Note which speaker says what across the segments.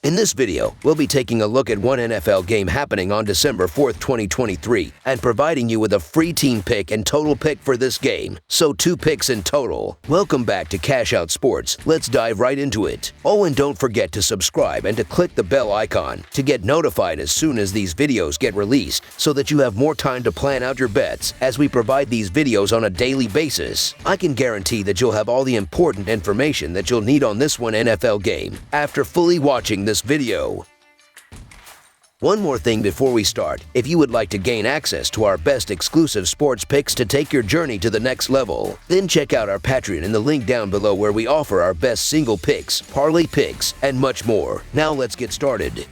Speaker 1: In this video, we'll be taking a look at one NFL game happening on December 4th, 2023, and providing you with a free team pick and total pick for this game. So 2 picks in total. Welcome back to Cash Out Sports. Let's dive right into it. Oh, and don't forget to subscribe and to click the bell icon to get notified as soon as these videos get released so that you have more time to plan out your bets as we provide these videos on a daily basis. I can guarantee that you'll have all the important information that you'll need on this one NFL game after fully watching this video. One more thing before we start. If you would like to gain access to our best exclusive sports picks to take your journey to the next level, then check out our Patreon in the link down below where we offer our best single picks, parlay picks, and much more. Now let's get started.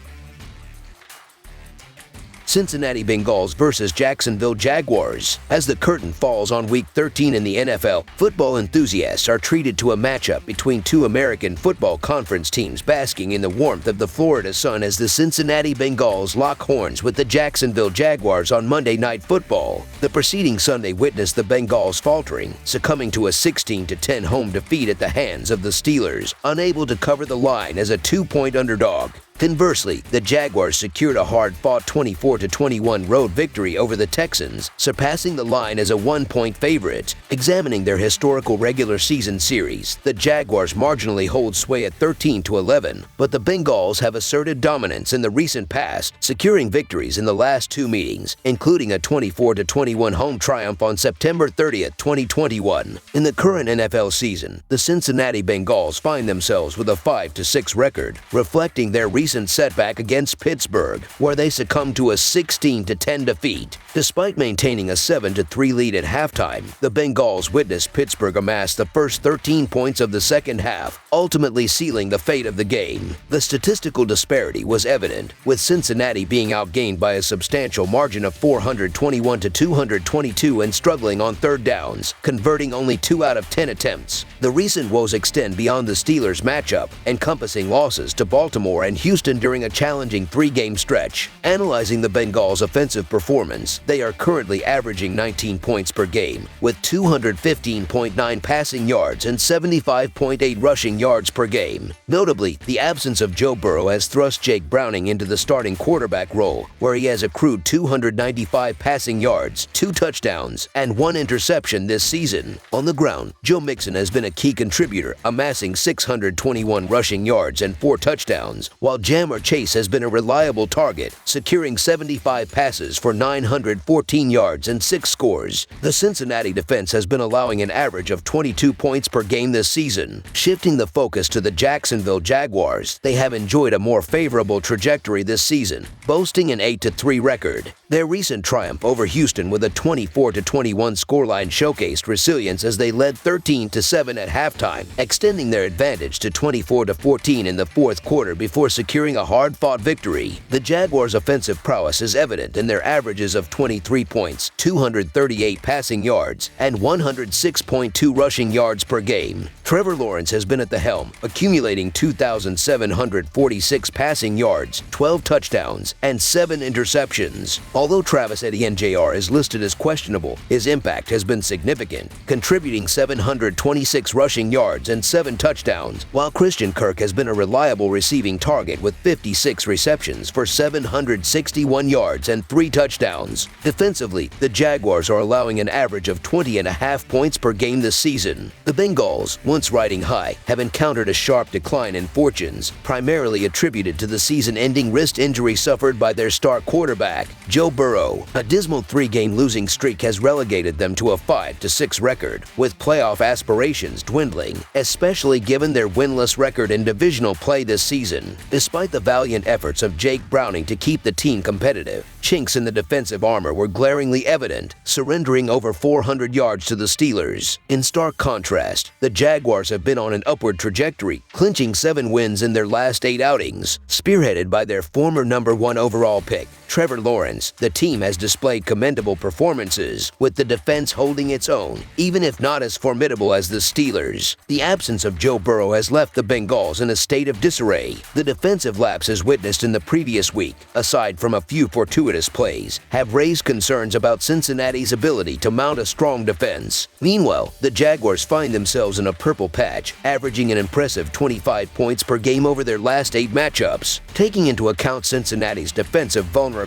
Speaker 1: Cincinnati Bengals versus Jacksonville Jaguars. As the curtain falls on Week 13 in the NFL, football enthusiasts are treated to a matchup between two American Football Conference teams basking in the warmth of the Florida sun as the Cincinnati Bengals lock horns with the Jacksonville Jaguars on Monday Night Football. The preceding Sunday witnessed the Bengals faltering, succumbing to a 16-10 home defeat at the hands of the Steelers, unable to cover the line as a 2-point underdog. Conversely, the Jaguars secured a hard-fought 24-21 road victory over the Texans, surpassing the line as a 1-point favorite. Examining their historical regular season series, the Jaguars marginally hold sway at 13-11, but the Bengals have asserted dominance in the recent past, securing victories in the last 2 meetings, including a 24-21 home triumph on September 30th, 2021. In the current NFL season, the Cincinnati Bengals find themselves with a 5-6 record, reflecting their recent setback against Pittsburgh, where they succumbed to a 16-10 defeat. Despite maintaining a 7-3 lead at halftime, the Bengals witnessed Pittsburgh amass the first 13 points of the second half, ultimately sealing the fate of the game. The statistical disparity was evident, with Cincinnati being outgained by a substantial margin of 421-222 and struggling on third downs, converting only 2 out of 10 attempts. The recent woes extend beyond the Steelers matchup, encompassing losses to Baltimore and Houston during a challenging 3-game stretch. Analyzing the Bengals' offensive performance, they are currently averaging 19 points per game, with 215.9 passing yards and 75.8 rushing yards per game. Notably, the absence of Joe Burrow has thrust Jake Browning into the starting quarterback role, where he has accrued 295 passing yards, 2 touchdowns, and 1 interception this season. On the ground, Joe Mixon has been a key contributor, amassing 621 rushing yards and 4 touchdowns, while Jamar Chase has been a reliable target, securing 75 passes for 914 yards and 6 scores. The Cincinnati defense has been allowing an average of 22 points per game this season. Shifting the focus to the Jacksonville Jaguars, they have enjoyed a more favorable trajectory this season, boasting an 8-3 record. Their recent triumph over Houston with a 24-21 scoreline showcased resilience as they led 13-7 at halftime, extending their advantage to 24-14 in the fourth quarter before securing a hard-fought victory. The Jaguars' offensive prowess is evident in their averages of 23 points, 238 passing yards, and 106.2 rushing yards per game. Trevor Lawrence has been at the helm, accumulating 2,746 passing yards, 12 touchdowns, and 7 interceptions. Although Travis Etienne Jr. is listed as questionable, his impact has been significant, contributing 726 rushing yards and 7 touchdowns, while Christian Kirk has been a reliable receiving target with 56 receptions for 761 yards and 3 touchdowns. Defensively, the Jaguars are allowing an average of 20.5 points per game this season. The Bengals, once riding high, have encountered a sharp decline in fortunes, primarily attributed to the season-ending wrist injury suffered by their star quarterback, Joe Burrow. A dismal 3-game losing streak has relegated them to a 5-6 record, with playoff aspirations dwindling, especially given their winless record in divisional play this season. Despite the valiant efforts of Jake Browning to keep the team competitive, chinks in the defensive armor were glaringly evident, surrendering over 400 yards to the Steelers. In stark contrast, the Jaguars have been on an upward trajectory, clinching 7 wins in their last 8 outings, spearheaded by their former #1 overall pick, Trevor Lawrence, the team has displayed commendable performances, with the defense holding its own, even if not as formidable as the Steelers. The absence of Joe Burrow has left the Bengals in a state of disarray. The defensive lapses witnessed in the previous week, aside from a few fortuitous plays, have raised concerns about Cincinnati's ability to mount a strong defense. Meanwhile, the Jaguars find themselves in a purple patch, averaging an impressive 25 points per game over their last 8 matchups. Taking into account Cincinnati's defensive vulnerabilities,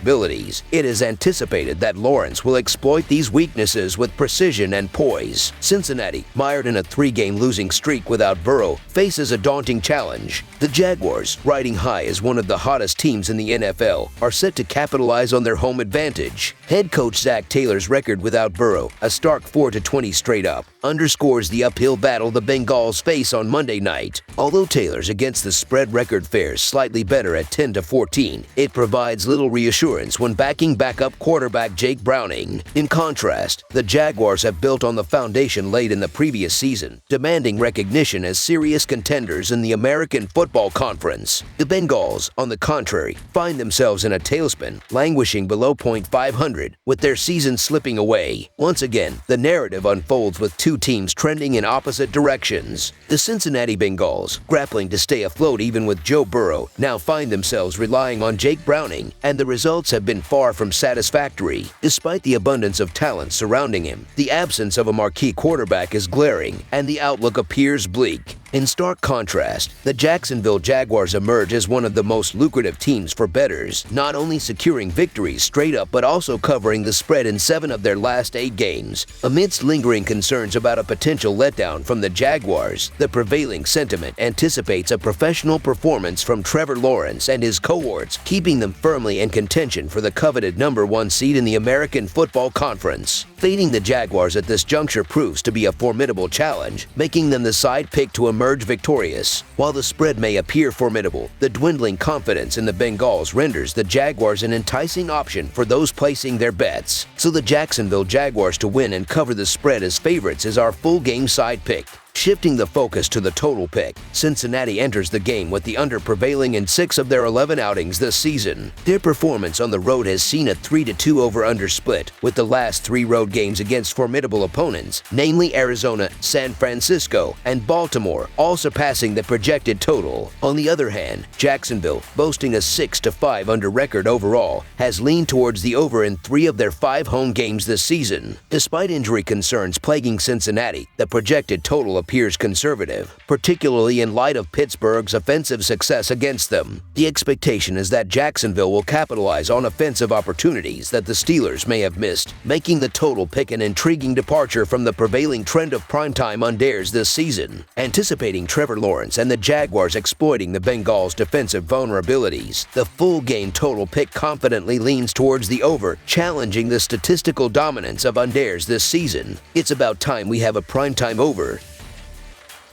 Speaker 1: it is anticipated that Lawrence will exploit these weaknesses with precision and poise. Cincinnati, mired in a 3-game losing streak without Burrow, faces a daunting challenge. The Jaguars, riding high as one of the hottest teams in the NFL, are set to capitalize on their home advantage. Head coach Zach Taylor's record without Burrow, a stark 4-20 straight up, underscores the uphill battle the Bengals face on Monday night. Although Taylor's against the spread record fares slightly better at 10-14, it provides little reassurance when backing backup quarterback Jake Browning. In contrast, the Jaguars have built on the foundation laid in the previous season, demanding recognition as serious contenders in the American Football Conference. The Bengals, on the contrary, find themselves in a tailspin, languishing below .500, with their season slipping away. Once again, the narrative unfolds with two teams trending in opposite directions. The Cincinnati Bengals, grappling to stay afloat even with Joe Burrow, now find themselves relying on Jake Browning, and the results have been far from satisfactory. Despite the abundance of talent surrounding him, the absence of a marquee quarterback is glaring, and the outlook appears bleak. In stark contrast, the Jacksonville Jaguars emerge as one of the most lucrative teams for bettors, not only securing victories straight up but also covering the spread in 7 of their last 8 games. Amidst lingering concerns about a potential letdown from the Jaguars, the prevailing sentiment anticipates a professional performance from Trevor Lawrence and his cohorts, keeping them firmly in contention for the coveted #1 seed in the American Football Conference. Fading the Jaguars at this juncture proves to be a formidable challenge, making them the side pick to emerge victorious. While the spread may appear formidable, the dwindling confidence in the Bengals renders the Jaguars an enticing option for those placing their bets. So the Jacksonville Jaguars to win and cover the spread as favorites is our full game side pick. Shifting the focus to the total pick, Cincinnati enters the game with the under prevailing in 6 of their 11 outings this season. Their performance on the road has seen a 3-2 over-under split, with the last 3 road games against formidable opponents, namely Arizona, San Francisco, and Baltimore, all surpassing the projected total. On the other hand, Jacksonville, boasting a 6-5 under record overall, has leaned towards the over in 3 of their 5 home games this season. Despite injury concerns plaguing Cincinnati, the projected total appears conservative, particularly in light of Pittsburgh's offensive success against them. The expectation is that Jacksonville will capitalize on offensive opportunities that the Steelers may have missed, making the total pick an intriguing departure from the prevailing trend of primetime unders this season. Anticipating Trevor Lawrence and the Jaguars exploiting the Bengals' defensive vulnerabilities, the full game total pick confidently leans towards the over, challenging the statistical dominance of unders this season. It's about time we have a primetime over.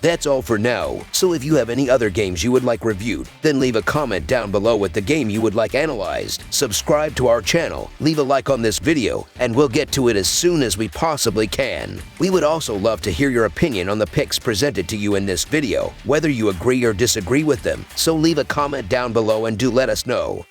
Speaker 1: That's all for now, so if you have any other games you would like reviewed, then leave a comment down below with the game you would like analyzed. Subscribe to our channel, leave a like on this video, and we'll get to it as soon as we possibly can. We would also love to hear your opinion on the picks presented to you in this video, whether you agree or disagree with them, so leave a comment down below and do let us know.